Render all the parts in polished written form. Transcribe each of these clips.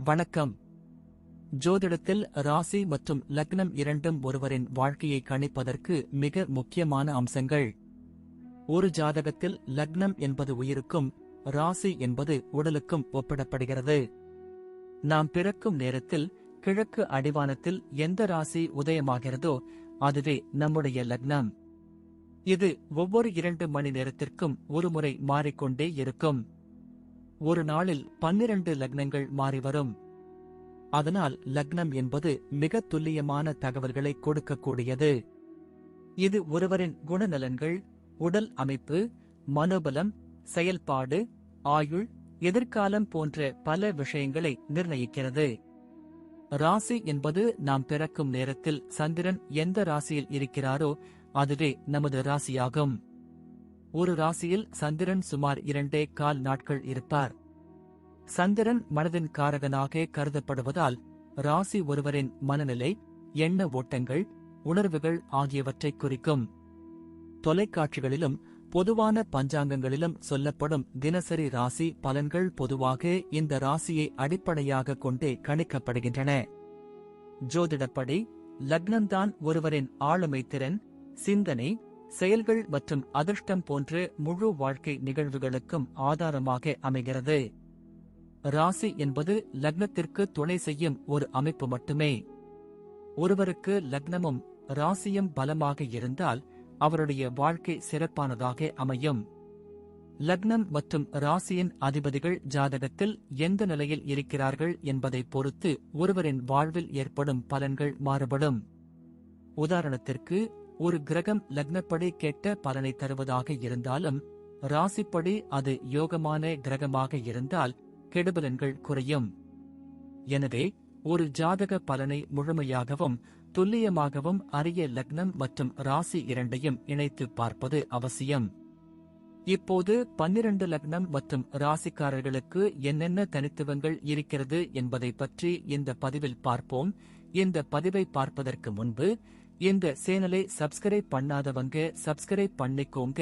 வணக்கம். ஜோதிடத்தில் ராசி மற்றும் லக்னம் இரண்டும் ஒருவரின் வாழ்க்கையை கணிப்பதற்கு மிக முக்கியமான அம்சங்கள். ஒரு ஜாதகத்தில் லக்னம் என்பது உயிருக்கும், ராசி என்பது உடலுக்கும் ஒப்பிடப்படுகிறது. நாம் பிறக்கும் நேரத்தில் கிழக்கு அடிவானத்தில் எந்த ராசி உதயமாகிறதோ அதுவே நம்முடைய லக்னம். இது ஒவ்வொரு 2 மணி நேரத்திற்கும் ஒருமுறை மாறிக்கொண்டே இருக்கும். ஒரு நாளில் 12 லக்னங்கள் மாறிவரும். அதனால் லக்னம் என்பது மிக துல்லியமான தகவல்களை கொடுக்கக்கூடியது. இது ஒருவரின் குணநலன்கள், உடல் அமைப்பு, மனோபலம், செயல்பாடு, ஆயுள், எதிர்காலம் போன்ற பல விஷயங்களை நிர்ணயிக்கிறது. ராசி என்பது நாம் பிறக்கும் நேரத்தில் சந்திரன் எந்த ராசியில் இருக்கிறாரோ அதுவே நமது ராசியாகும். ஒரு ராசியில் சந்திரன் சுமார் 2.25 நாட்கள் இருப்பார். சந்திரன் மனதின் காரகனாக கருதப்படுவதால் ராசி ஒருவரின் மனநிலை, எண்ண ஓட்டங்கள், உணர்வுகள் ஆகியவற்றை குறிக்கும். தொலைக்காட்சிகளிலும் பொதுவான பஞ்சாங்கங்களிலும் சொல்லப்படும் தினசரி ராசி பலன்கள் பொதுவாக இந்த ராசியை அடிப்படையாக கொண்டே கணிக்கப்படுகின்றன. ஜோதிடப்படி லக்னம்தான் ஒருவரின் ஆளுமை திறன், சிந்தனை, செயல்கள் மற்றும் அதிர்ஷ்டம் போன்ற முழு வாழ்க்கை நிகழ்வுகளுக்கும் ஆதாரமாக அமைகிறது. ராசி என்பது லக்னத்திற்கு துணை செய்யும் ஒரு அமைப்பு மட்டுமே. ஒருவருக்கு லக்னமும் ராசியும் பலமாக இருந்தால் அவருடைய வாழ்க்கை சிறப்பானதாக அமையும். லக்னம் மற்றும் ராசியின் அதிபதிகள் ஜாதகத்தில் எந்த நிலையில் இருக்கிறார்கள் என்பதை பொறுத்து ஒருவரின் வாழ்வில் ஏற்படும் பலன்கள் மாறுபடும். உதாரணத்திற்கு, ஒரு கிரகம் லக்னப்படி கெட்ட பலனை தருவதாக இருந்தாலும் ராசிப்படி அது யோகமான கிரகமாக இருந்தால் கெடுபலன்கள் குறையும். எனவே ஒரு ஜாதக பலனை முழுமையாகவும் துல்லியமாகவும் அறிய லக்னம் மற்றும் ராசி இரண்டையும் இணைத்து பார்ப்பது அவசியம். இப்போது 12 லக்னம் மற்றும் ராசிக்காரர்களுக்கு என்னென்ன தனித்துவங்கள் இருக்கிறது என்பதை பற்றி இந்த பதிவில் பார்ப்போம். இந்த பதிவை பார்ப்பதற்கு முன்பு இந்த சேனலை சப்ஸ்கிரைப் பண்ணாதவங்க சப்ஸ்கிரைப் பண்ணிக்கோங்க,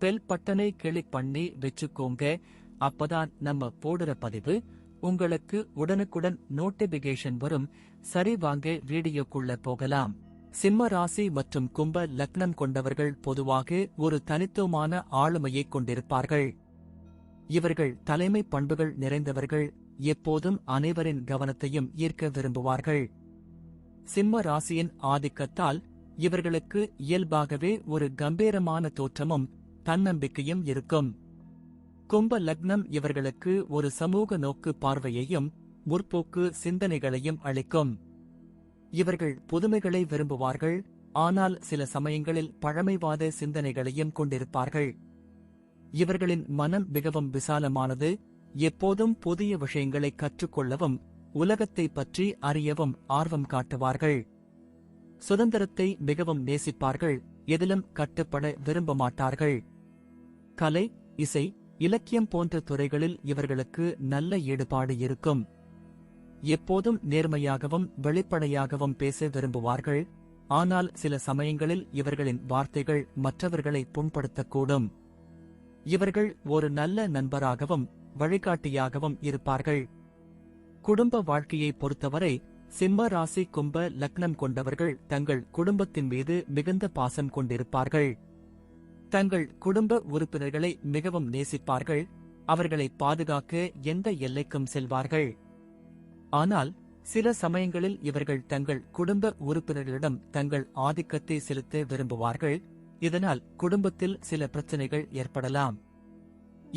பெல் பட்டனை கிளிக் பண்ணி வச்சுக்கோங்க. அப்பதான் நம்ம போடுற பதிவு உங்களுக்கு உடனுக்குடன் நோட்டிபிகேஷன் வரும். சரி, வாங்க வீடியோக்குள்ள போகலாம். சிம்ம ராசி மற்றும் கும்ப லக்னம் கொண்டவர்கள் பொதுவாக ஒரு தனித்துவமான ஆளுமையை கொண்டிருப்பார்கள். இவர்கள் தலைமை பண்புகள் நிறைந்தவர்கள், எப்போதும் அனைவரின் கவனத்தையும் ஈர்க்க விரும்புவார்கள். சிம்ம ராசியின் ஆதிக்கத்தால் இவர்களுக்கு இயல்பாகவே ஒரு கம்பீரமான தோற்றமும் தன்னம்பிக்கையும் இருக்கும். கும்ப லக்னம் இவர்களுக்கு ஒரு சமூக நோக்கு பார்வையையும் முற்போக்கு சிந்தனைகளையும் அளிக்கும். இவர்கள் புதுமைகளை விரும்புவார்கள், ஆனால் சில சமயங்களில் பழமைவாத சிந்தனைகளையும் கொண்டிருப்பார்கள். இவர்களின் மனம் மிகவும் விசாலமானது, எப்போதும் புதிய விஷயங்களை கற்றுக்கொள்ளவும் உலகத்தை பற்றி அறியவும் ஆர்வம் காட்டுவார்கள். சுதந்திரத்தை மிகவும் நேசிப்பார்கள், எதிலும் கட்டுப்பட விரும்ப மாட்டார்கள். கலை, இசை, இலக்கியம் போன்ற துறைகளில் இவர்களுக்கு நல்ல ஈடுபாடு இருக்கும். எப்போதும் நேர்மையாகவும் வெளிப்படையாகவும் பேச விரும்புவார்கள், ஆனால் சில சமயங்களில் இவர்களின் வார்த்தைகள் மற்றவர்களை புண்படுத்தக்கூடும். இவர்கள் ஒரு நல்ல நண்பராகவும் வழிகாட்டியாகவும் இருப்பார்கள். குடும்ப வாழ்க்கையை பொறுத்தவரை சிம்ம ராசி கும்ப லக்னம் கொண்டவர்கள் தங்கள் குடும்பத்தின் மீது மிகுந்த பாசம் கொண்டிருப்பார்கள். தங்கள் குடும்ப உறுப்பினர்களை மிகவும் நேசிப்பார்கள், அவர்களை பாதுகாக்க எந்த எல்லைக்கும் செல்வார்கள். ஆனால் சில சமயங்களில் இவர்கள் தங்கள் குடும்ப உறுப்பினர்களிடம் தங்கள் ஆதிக்கத்தை செலுத்த விரும்புவார்கள். இதனால் குடும்பத்தில் சில பிரச்சனைகள் ஏற்படலாம்.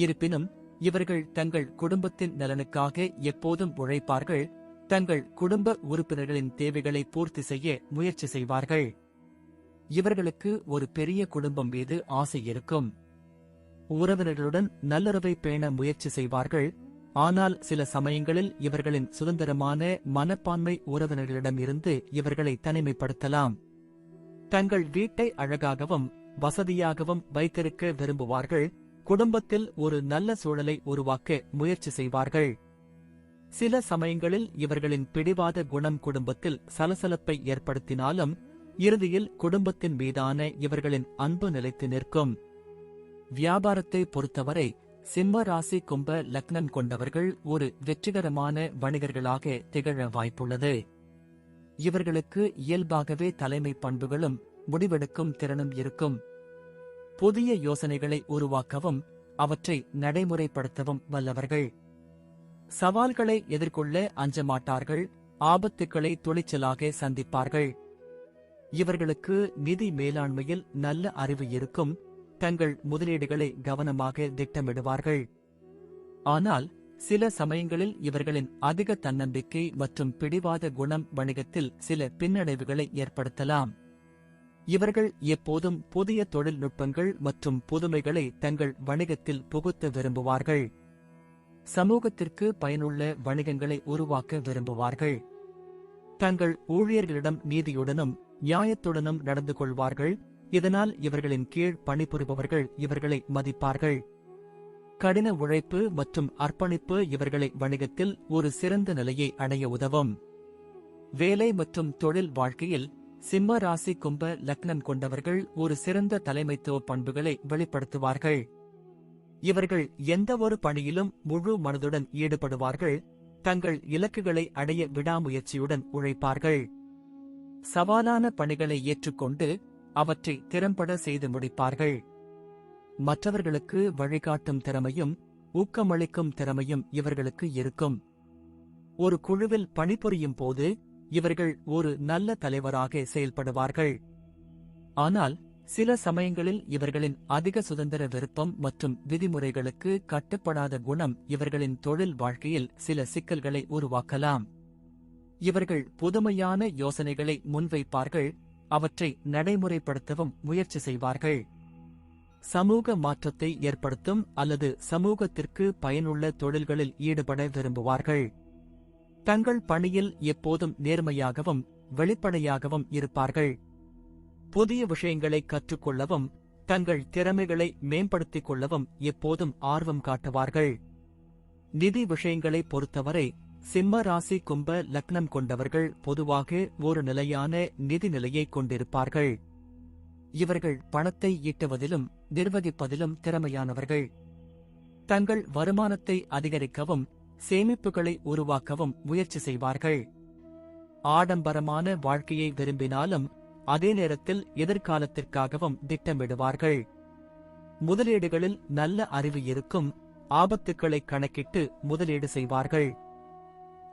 இருப்பினும் இவர்கள் தங்கள் குடும்பத்தின் நலனுக்காக எப்போதும் உழைப்பார்கள், தங்கள் குடும்ப உறுப்பினர்களின் தேவைகளை பூர்த்தி செய்ய முயற்சி செய்வார்கள். இவர்களுக்கு ஒரு பெரிய குடும்பம் மீது ஆசை இருக்கும். உறவினர்களுடன் நல்லுறவை பேண முயற்சி செய்வார்கள், ஆனால் சில சமயங்களில் இவர்களின் சுதந்திரமான மனப்பான்மை உறவினர்களிடம் இருந்து இவர்களை தனிமைப்படுத்தலாம். தங்கள் வீட்டை அழகாகவும் வசதியாகவும் வைத்திருக்க விரும்புவார்கள், குடும்பத்தில் ஒரு நல்ல சூழலை உருவாக்க முயற்சி செய்வார்கள். சில சமயங்களில் இவர்களின் பிடிவாத குணம் குடும்பத்தில் சலசலப்பை ஏற்படுத்தினாலும் இறுதியில் குடும்பத்தின் மீதான இவர்களின் அன்பு நிலைத்து நிற்கும். வியாபாரத்தை பொறுத்தவரை சிம்ம ராசி கும்ப லக்னம் கொண்டவர்கள் ஒரு வெற்றிகரமான வணிகர்களாக திகழ வாய்ப்புள்ளது. இவர்களுக்கு இயல்பாகவே தலைமை பண்புகளும் முடிவெடுக்கும் திறனும் இருக்கும். புதிய யோசனைகளை உருவாக்கவும் அவற்றை நடைமுறைப்படுத்தவும் வல்லவர்கள். சவால்களை எதிர்கொள்ள அஞ்ச மாட்டார்கள். ஆபத்துக்களை துணிச்சலாக சந்திப்பார்கள். இவர்களுக்கு நிதி மேலாண்மையில் நல்ல அறிவு இருக்கும். தங்கள் முதலீடுகளை கவனமாக திட்டமிடுவார்கள். ஆனால் சில சமயங்களில் இவர்களின் அதிக தன்னம்பிக்கை மற்றும் பிடிவாத குணம் வணிகத்தில் சில பின்னடைவுகளை ஏற்படுத்தலாம். இவர்கள் எப்போதும் புதிய தொழில்நுட்பங்கள் மற்றும் புதுமைகளை தங்கள் வணிகத்தில் புகுத்த விரும்புவார்கள். சமூகத்திற்கு பயனுள்ள வணிகங்களை உருவாக்க விரும்புவார்கள். தங்கள் ஊழியர்களிடம் நீதியுடனும் நியாயத்துடனும் நடந்து கொள்வார்கள். இதனால் இவர்களின் கீழ் பணிபுரிபவர்கள் இவர்களை மதிப்பார்கள். கடின உழைப்பு மற்றும் அர்ப்பணிப்பு இவர்களை வணிகத்தில் ஒரு சிறந்த நிலையை அடைய உதவும். வேலை மற்றும் தொழில் வாழ்க்கையில் சிம்ம ராசி கும்ப லக்னம் கொண்டவர்கள் ஒரு சிறந்த தலைமைத்துவ பண்புகளை வெளிப்படுத்துவார்கள். இவர்கள் எந்தவொரு பணியிலும் முழு மனதுடன் ஈடுபடுவார்கள். தங்கள் இலக்குகளை அடைய விடாமுயற்சியுடன் உழைப்பார்கள். சவாலான பணிகளை ஏற்றுக்கொண்டு அவற்றை திறம்பட செய்து முடிப்பார்கள். மற்றவர்களுக்கு வழிகாட்டும் திறமையும் ஊக்கமளிக்கும் திறமையும் இவர்களுக்கு இருக்கும். ஒரு குழுவில் பணிபுரியும் போது இவர்கள் ஒரு நல்ல தலைவராக செயல்படுவார்கள். ஆனால் சில சமயங்களில் இவர்களின் அதிக சுதந்திர விருப்பம் மற்றும் விதிமுறைகளுக்கு கட்டுப்படாத குணம் இவர்களின் தொழில் வாழ்க்கையில் சில சிக்கல்களை உருவாக்கலாம். இவர்கள் புதுமையான யோசனைகளை முன்வைப்பார்கள். அவற்றை நடைமுறைப்படுத்தவும் முயற்சி செய்வார்கள். சமூக மாற்றத்தை ஏற்படுத்தும் அல்லது சமூகத்திற்கு பயனுள்ள தொழில்களில் ஈடுபட விரும்புவார்கள். தங்கள் பணியில் எப்போதும் நேர்மையாகவும் வெளிப்படையாகவும் இருப்பார்கள். புதிய விஷயங்களை கற்றுக்கொள்ளவும் தங்கள் திறமைகளை மேம்படுத்திக் கொள்ளவும் எப்போதும் ஆர்வம் காட்டுவார்கள். நிதி விஷயங்களை பொறுத்தவரை சிம்ம ராசி கும்ப லக்னம் கொண்டவர்கள் பொதுவாக ஒரு நிலையான நிதி நிலையை கொண்டிருப்பார்கள். இவர்கள் பணத்தை ஈட்டுவதிலும் நிர்வகிப்பதிலும் திறமையானவர்கள். தங்கள் வருமானத்தை அதிகரிக்கவும் சேமிப்புகளை உருவாக்கவும் முயற்சி செய்வார்கள். ஆடம்பரமான வாழ்க்கையை விரும்பினாலும் அதே நேரத்தில் எதிர்காலத்திற்காகவும் திட்டமிடுவார்கள். முதலீடுகளில் நல்ல அறிவு இருக்கும். ஆபத்துக்களை கணக்கிட்டு முதலீடு செய்வார்கள்.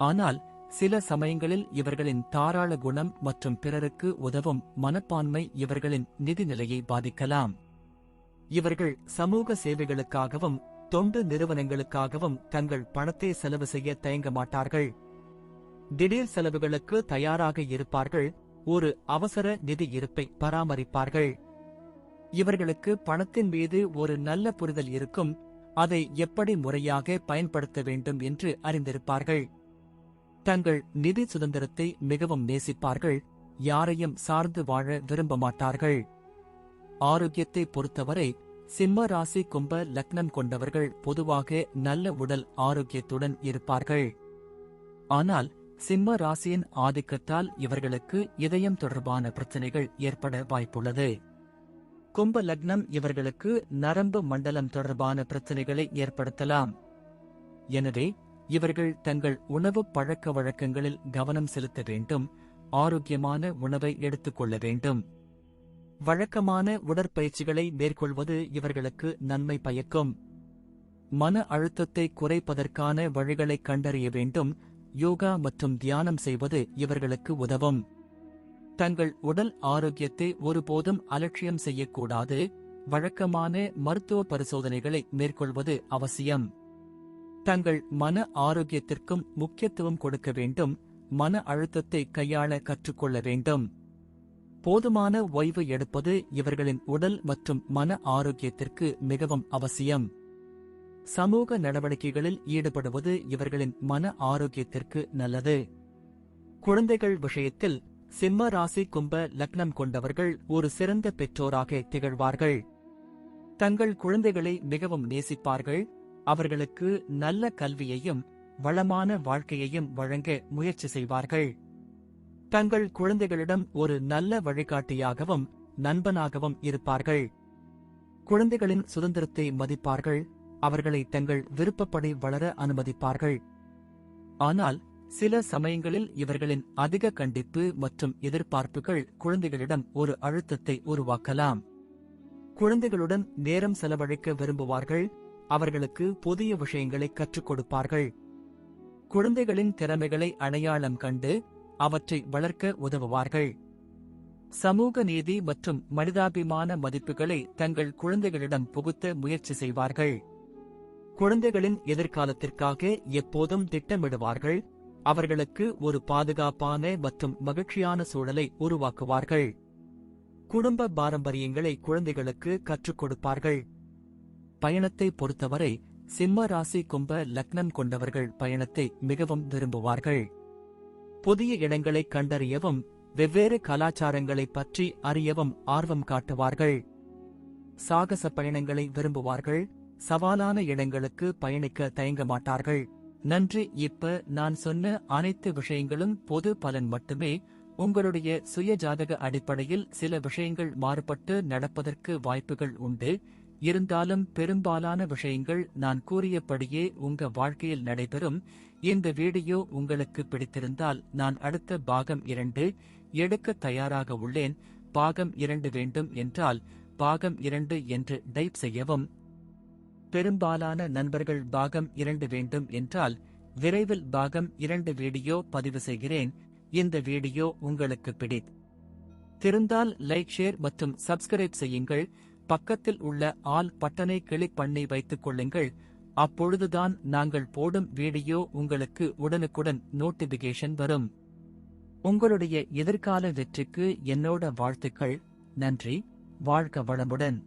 ஆனால் சில சமயங்களில் இவர்களின் தாராள குணம் மற்றும் பிறருக்கு உதவும் மனப்பான்மை இவர்களின் நிதி நிலையை பாதிக்கலாம். இவர்கள் சமூக சேவைகளுக்காகவும் தொண்டு நிறுவனங்களுக்காகவும் தங்கள் பணத்தை செலவு செய்ய தயங்க மாட்டார்கள். திடீர் செலவுகளுக்கு தயாராக இருப்பார்கள். ஒரு அவசர நிதி இருப்பை பராமரிப்பார்கள். இவர்களுக்கு பணத்தின் மீது ஒரு நல்ல புரிதல் இருக்கும். அதை எப்படி முறையாக பயன்படுத்த வேண்டும் என்று அறிந்திருப்பார்கள். தங்கள் நிதி சுதந்திரத்தை மிகவும் நேசிப்பார்கள். யாரையும் சார்ந்து வாழ விரும்ப மாட்டார்கள். ஆரோக்கியத்தை பொறுத்தவரை சிம்ம ராசி கும்ப லக்னம் கொண்டவர்கள் பொதுவாக நல்ல உடல் ஆரோக்கியத்துடன் இருப்பார்கள். ஆனால் சிம்ம ராசியின் ஆதிக்கத்தால் இவர்களுக்கு இதயம் தொடர்பான பிரச்சனைகள் ஏற்பட வாய்ப்புள்ளது. கும்ப லக்னம் இவர்களுக்கு நரம்பு மண்டலம் தொடர்பான பிரச்சனைகளை ஏற்படுத்தலாம். எனவே இவர்கள் தங்கள் உணவு பழக்க வழக்கங்களில் கவனம் செலுத்த வேண்டும். ஆரோக்கியமான உணவை எடுத்துக்கொள்ள வேண்டும். வழக்கமான உடற்பயிற்சிகளை மேற்கொள்வது இவர்களுக்கு நன்மை பயக்கும். மன அழுத்தத்தை குறைப்பதற்கான வழிகளை கண்டறிய வேண்டும். யோகா மற்றும் தியானம் செய்வது இவர்களுக்கு உதவும். தங்கள் உடல் ஆரோக்கியத்தை ஒருபோதும் அலட்சியம் செய்யக்கூடாது. வழக்கமான மருத்துவ பரிசோதனைகளை மேற்கொள்வது அவசியம். தங்கள் மன ஆரோக்கியத்திற்கும் முக்கியத்துவம் கொடுக்க வேண்டும். மன அழுத்தத்தை கையாள கற்றுக்கொள்ள வேண்டும். போதுமான ஓய்வு எடுப்பது இவர்களின் உடல் மற்றும் மன ஆரோக்கியத்திற்கு மிகவும் அவசியம். சமூக நடவடிக்கைகளில் ஈடுபடுவது இவர்களின் மன ஆரோக்கியத்திற்கு நல்லது. குழந்தைகள் விஷயத்தில் சிம்ம ராசி கும்ப லக்னம் கொண்டவர்கள் ஒரு சிறந்த பெற்றோராக திகழ்வார்கள். தங்கள் குழந்தைகளை மிகவும் நேசிப்பார்கள். அவர்களுக்கு நல்ல கல்வியையும் வளமான வாழ்க்கையையும் வழங்க முயற்சி செய்வார்கள். தங்கள் குழந்தைகளிடம் ஒரு நல்ல வழிகாட்டியாகவும் நண்பனாகவும் இருப்பார்கள். குழந்தைகளின் சுதந்திரத்தை மதிப்பார்கள். அவர்களை தங்கள் விருப்பப்படி வளர அனுமதிப்பார்கள். ஆனால் சில சமயங்களில் இவர்களின் அதிக கண்டிப்பு மற்றும் எதிர்பார்ப்புகள் குழந்தைகளிடம் ஒரு அழுத்தத்தை உருவாக்கலாம். குழந்தைகளுடன் நேரம் செலவழிக்க விரும்புவார்கள், அவர்களுக்கு புதிய விஷயங்களை கற்றுக் கொடுப்பார்கள். குழந்தைகளின் திறமைகளை அடையாளம் கண்டு அவற்றை வளர்க்க உதவுவார்கள். சமூக நீதி மற்றும் மனிதாபிமான மதிப்புகளை தங்கள் குழந்தைகளிடம் புகுத்த முயற்சி செய்வார்கள். குழந்தைகளின் எதிர்காலத்திற்காக எப்போதும் திட்டமிடுவார்கள், அவர்களுக்கு ஒரு பாதுகாப்பான மற்றும் மகிழ்ச்சியான சூழலை உருவாக்குவார்கள். குடும்ப பாரம்பரியங்களை குழந்தைகளுக்கு கற்றுக் கொடுப்பார்கள். பயணத்தை பொறுத்தவரை சிம்ம ராசி கும்ப லக்னம் கொண்டவர்கள் பயணத்தை மிகவும் விரும்புவார்கள். புதிய இடங்களை கண்டறியவும் வெவ்வேறு கலாச்சாரங்களைப் பற்றி அறியவும் ஆர்வம் காட்டுவார்கள். சாகச பயணங்களை விரும்புவார்கள், சவாலான இடங்களுக்கு பயணிக்க தயங்க மாட்டார்கள். நன்றி. இப்ப நான் சொன்ன அனைத்து விஷயங்களும் பொது பலன் மட்டுமே. உங்களுடைய சுய ஜாதக அடிப்படையில் சில விஷயங்கள் மாறுபட்டு நடப்பதற்கு வாய்ப்புகள் உண்டு. இருந்தாலும் பெரும்பாலான விஷயங்கள் நான் கூறியபடியே உங்க வாழ்க்கையில் நடைபெறும். இந்த வீடியோ உங்களுக்கு பிடித்திருந்தால் நான் அடுத்த பாகம் 2 எடுக்க தயாராக உள்ளேன். பாகம் 2 வேண்டும் என்றால் பாகம் 2 என்று டைப் செய்யவும். பெரும்பாலான நண்பர்கள் பாகம் 2 வேண்டும் என்றால் விரைவில் பாகம் 2 வீடியோ பதிவு செய்கிறேன். இந்த வீடியோ உங்களுக்கு பிடித்திருந்தால் லைக், ஷேர் மற்றும் சப்ஸ்கிரைப் செய்யுங்கள். பக்கத்தில் உள்ள ஆல் பட்டனை கிளிக் பண்ணி வைத்துக் கொள்ளுங்கள். அப்பொழுதுதான் நாங்கள் போடும் வீடியோ உங்களுக்கு உடனுக்குடன் நோட்டிபிகேஷன் வரும். உங்களுடைய எதிர்கால வெற்றிக்கு என்னோட வாழ்த்துக்கள். நன்றி. வாழ்க வளமுடன்.